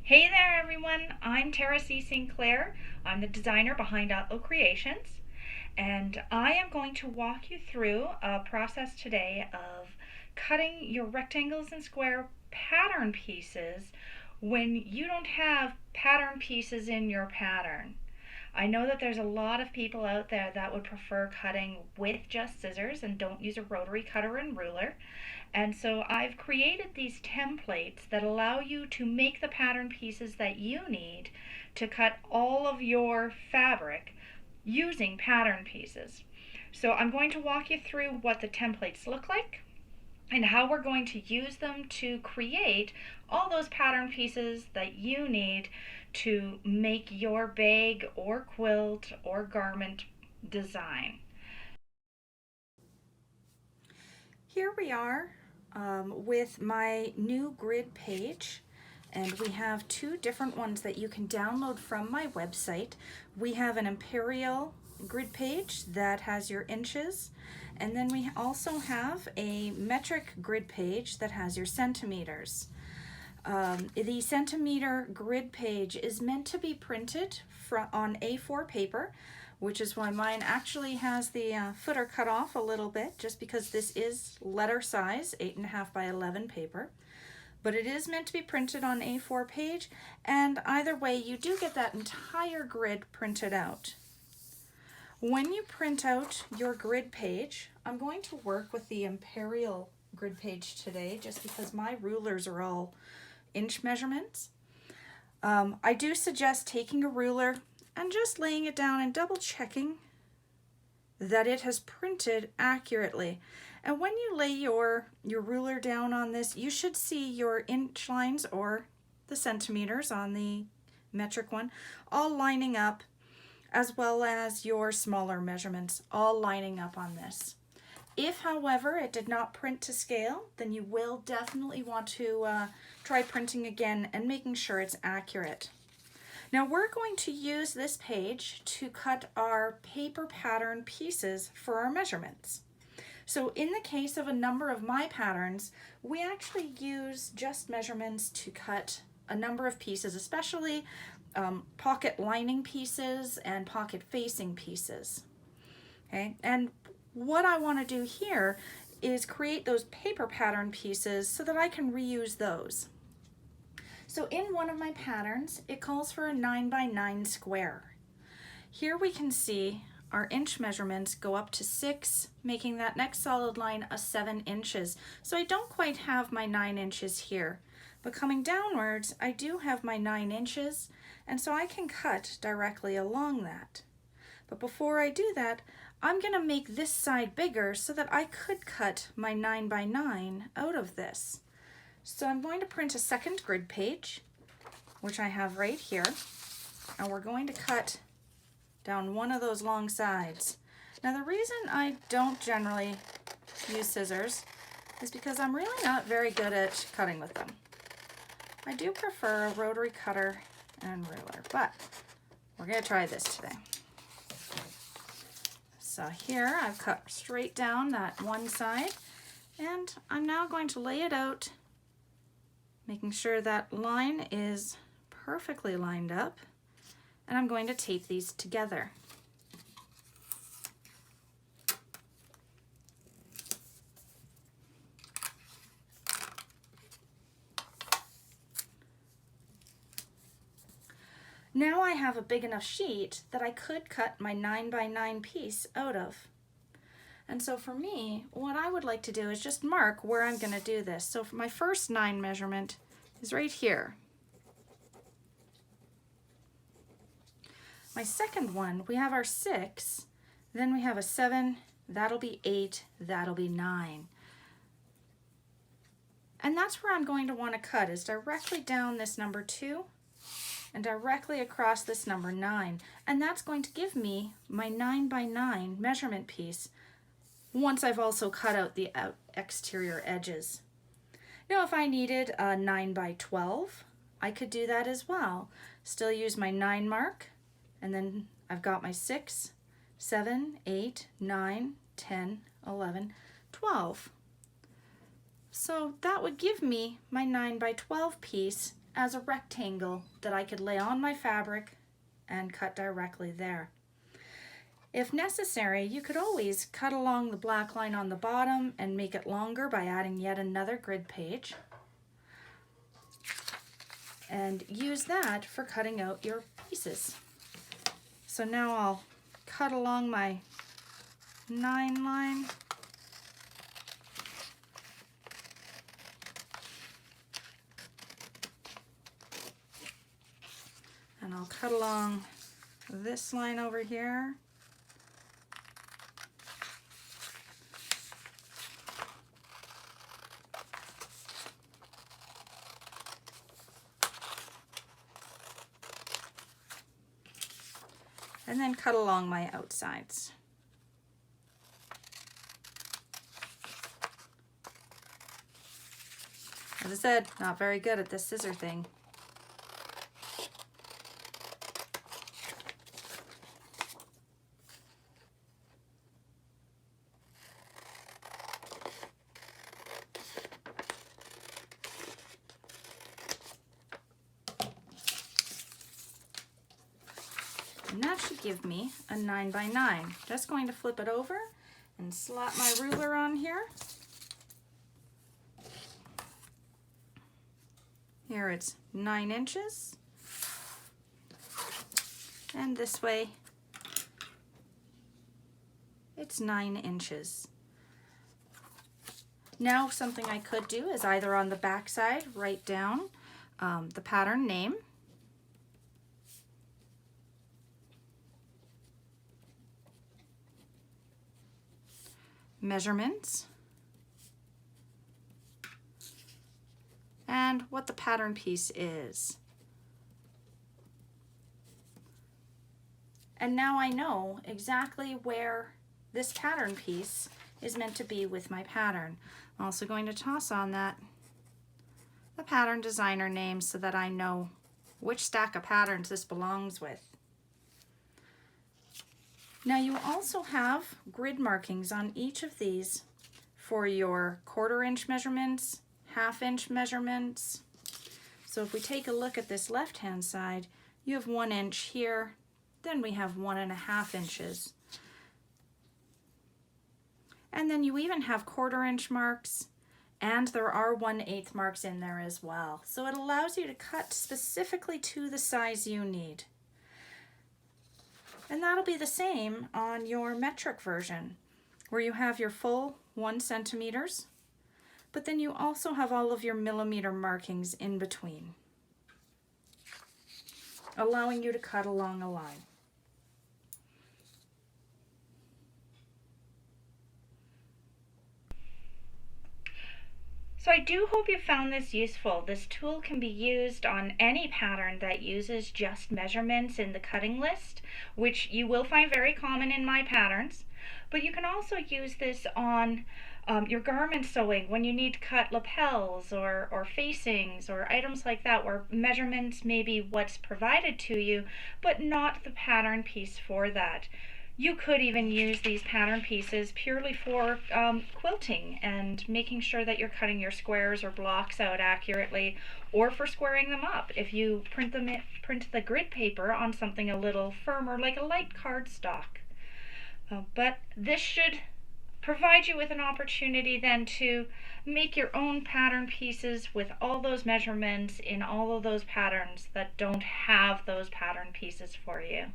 Hey there, everyone. I'm Tara C. Sinclair. I'm the designer behind Outlook Creations, and I am going to walk you through a process today of cutting your rectangles and square pattern pieces when you don't have pattern pieces in your pattern. I know that there's a lot of people out there that would prefer cutting with just scissors and don't use a rotary cutter and ruler. And so I've created these templates that allow you to make the pattern pieces that you need to cut all of your fabric using pattern pieces. So I'm going to walk you through what the templates look like and how we're going to use them to create all those pattern pieces that you need to make your bag or quilt or garment design. Here we are with my new grid page, and we have two different ones that you can download from my website. We have an imperial grid page that has your inches, and then we also have a metric grid page that has your centimeters. The centimeter grid page is meant to be printed on A4 paper, which is why mine actually has the footer cut off a little bit, just because this is letter size, 8.5 by 11 paper. But it is meant to be printed on A4 page, and either way, you do get that entire grid printed out. When you print out your grid page, I'm going to work with the imperial grid page today, just because my rulers are all inch measurements. I do suggest taking a ruler and just laying it down and double checking that it has printed accurately. And when you lay your ruler down on this, you should see your inch lines or the centimeters on the metric one all lining up, as well as your smaller measurements all lining up on this. If, however, it did not print to scale, then you will definitely want to try printing again and making sure it's accurate. Now we're going to use this page to cut our paper pattern pieces for our measurements. So in the case of a number of my patterns, we actually use just measurements to cut a number of pieces, especially pocket lining pieces and pocket facing pieces. Okay, and what I want to do here is create those paper pattern pieces so that I can reuse those. So in one of my patterns, it calls for a 9 by 9 square. Here we can see our inch measurements go up to 6, making that next solid line a 7 inches. So I don't quite have my 9 inches here, but coming downwards, I do have my 9 inches, and so I can cut directly along that. But before I do that, I'm going to make this side bigger so that I could cut my 9 by 9 out of this. So I'm going to print a second grid page, which I have right here, and we're going to cut down one of those long sides. Now the reason I don't generally use scissors is because I'm really not very good at cutting with them. I do prefer a rotary cutter and ruler, but we're going to try this today. So here I've cut straight down that one side, and I'm now going to lay it out, making sure that line is perfectly lined up, and I'm going to tape these together. Now I have a big enough sheet that I could cut my 9 by 9 piece out of. And so for me, what I would like to do is just mark where I'm going to do this. So for my first 9 measurement is right here. My second one, we have our 6, then we have a 7, that'll be 8, that'll be 9. And that's where I'm going to want to cut, is directly down this number 2 and directly across this number 9. And that's going to give me my 9 by 9 measurement piece once I've also cut out the exterior edges. Now if I needed a 9 by 12, I could do that as well. Still use my 9 mark, and then I've got my 6, 7, 8, 9, 10, 11, 12. So that would give me my 9 by 12 piece as a rectangle that I could lay on my fabric and cut directly there. If necessary, you could always cut along the black line on the bottom and make it longer by adding yet another grid page, and use that for cutting out your pieces. So now I'll cut along my 9 line. And I'll cut along this line over here. And then cut along my outsides. As I said, not very good at this scissor thing. And that should give me a 9 by 9. Just going to flip it over and slap my ruler on here. Here it's 9 inches. And this way it's 9 inches. Now something I could do is either on the back side write down the pattern name, measurements, and what the pattern piece is. And now I know exactly where this pattern piece is meant to be with my pattern. I'm also going to toss on that the pattern designer name so that I know which stack of patterns this belongs with. Now you also have grid markings on each of these for your 1/4 inch measurements, 1/2 inch measurements. So if we take a look at this left hand side, you have 1 inch here, then we have 1.5 inches. And then you even have 1/4 inch marks, and there are 1/8 marks in there as well. So it allows you to cut specifically to the size you need. And that'll be the same on your metric version, where you have your full 1 centimeters, but then you also have all of your millimeter markings in between, allowing you to cut along a line. So I do hope you found this useful. This tool can be used on any pattern that uses just measurements in the cutting list, which you will find very common in my patterns. But you can also use this on your garment sewing when you need to cut lapels or facings or items like that, where measurements may be what's provided to you, but not the pattern piece for that. You could even use these pattern pieces purely for quilting and making sure that you're cutting your squares or blocks out accurately, or for squaring them up if you print the grid paper on something a little firmer like a light cardstock. But this should provide you with an opportunity then to make your own pattern pieces with all those measurements in all of those patterns that don't have those pattern pieces for you.